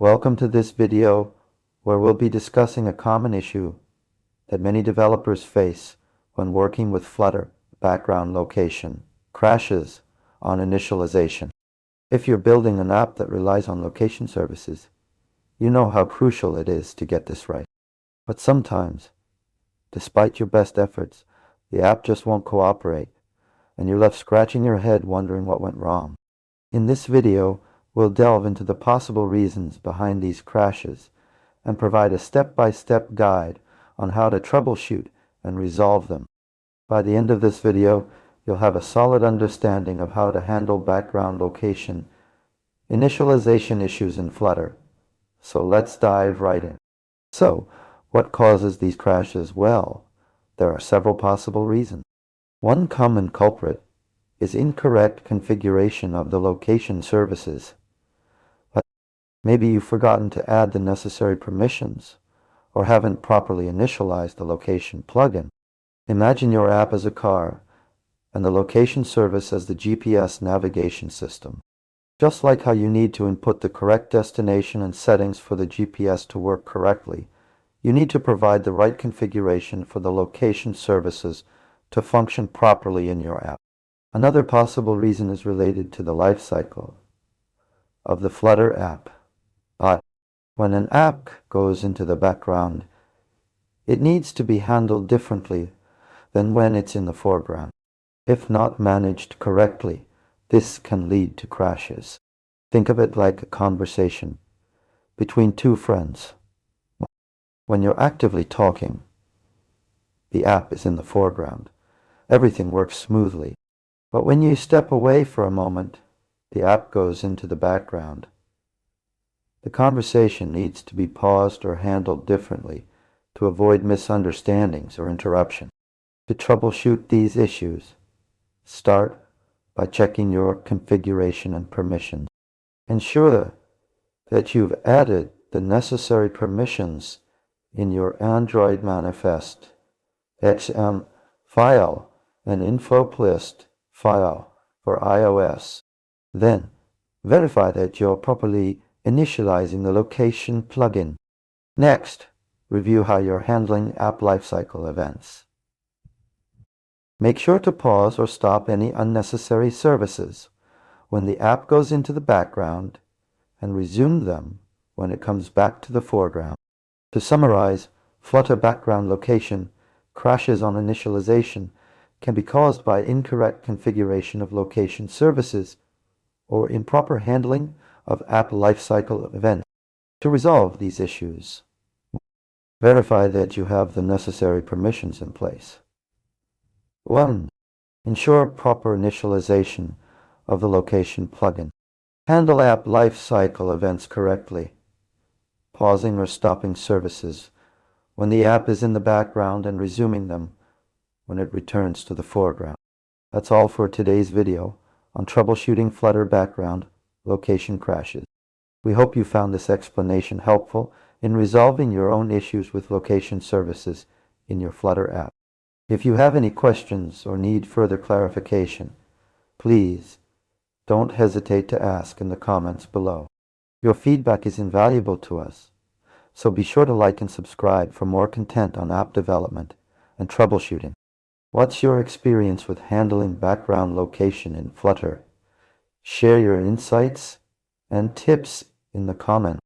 Welcome to this video where we'll be discussing a common issue that many developers face when working with Flutter background location, crashes on initialization. If you're building an app that relies on location services, you know how crucial it is to get this right. But sometimes, despite your best efforts, the app just won't cooperate, and you're left scratching your head wondering what went wrong. In this video, we'll delve into the possible reasons behind these crashes and provide a step-by-step guide on how to troubleshoot and resolve them. By the end of this video, you'll have a solid understanding of how to handle background location initialization issues in Flutter. So let's dive right in. So, what causes these crashes? Well, there are several possible reasons. One common culprit is incorrect configuration of the location services. Maybe you've forgotten to add the necessary permissions or haven't properly initialized the location plugin. Imagine your app as a car and the location service as the GPS navigation system. Just like how you need to input the correct destination and settings for the GPS to work correctly, you need to provide the right configuration for the location services to function properly in your app. Another possible reason is related to the life cycle of the Flutter app. But when an app goes into the background, it needs to be handled differently than when it's in the foreground. If not managed correctly, this can lead to crashes. Think of it like a conversation between two friends. When you're actively talking, the app is in the foreground. Everything works smoothly. But when you step away for a moment, the app goes into the background. The conversation needs to be paused or handled differently to avoid misunderstandings or interruption. To troubleshoot these issues, start by checking your configuration and permissions. Ensure that you've added the necessary permissions in your Android manifest, XM file, and infoplist file for iOS. Then, verify that you're properly initializing the location plugin. Next, review how you're handling app lifecycle events. Make sure to pause or stop any unnecessary services when the app goes into the background and resume them when it comes back to the foreground. To summarize, Flutter background location crashes on initialization can be caused by incorrect configuration of location services or improper handling of app lifecycle events. To resolve these issues, verify that you have the necessary permissions in place. 1. Ensure proper initialization of the location plugin. Handle app lifecycle events correctly, pausing or stopping services when the app is in the background and resuming them when it returns to the foreground. That's all for today's video on troubleshooting Flutter background location crashes. We hope you found this explanation helpful in resolving your own issues with location services in your Flutter app. If you have any questions or need further clarification, please don't hesitate to ask in the comments below. Your feedback is invaluable to us, so be sure to like and subscribe for more content on app development and troubleshooting. What's your experience with handling background location in Flutter? Share your insights and tips in the comments.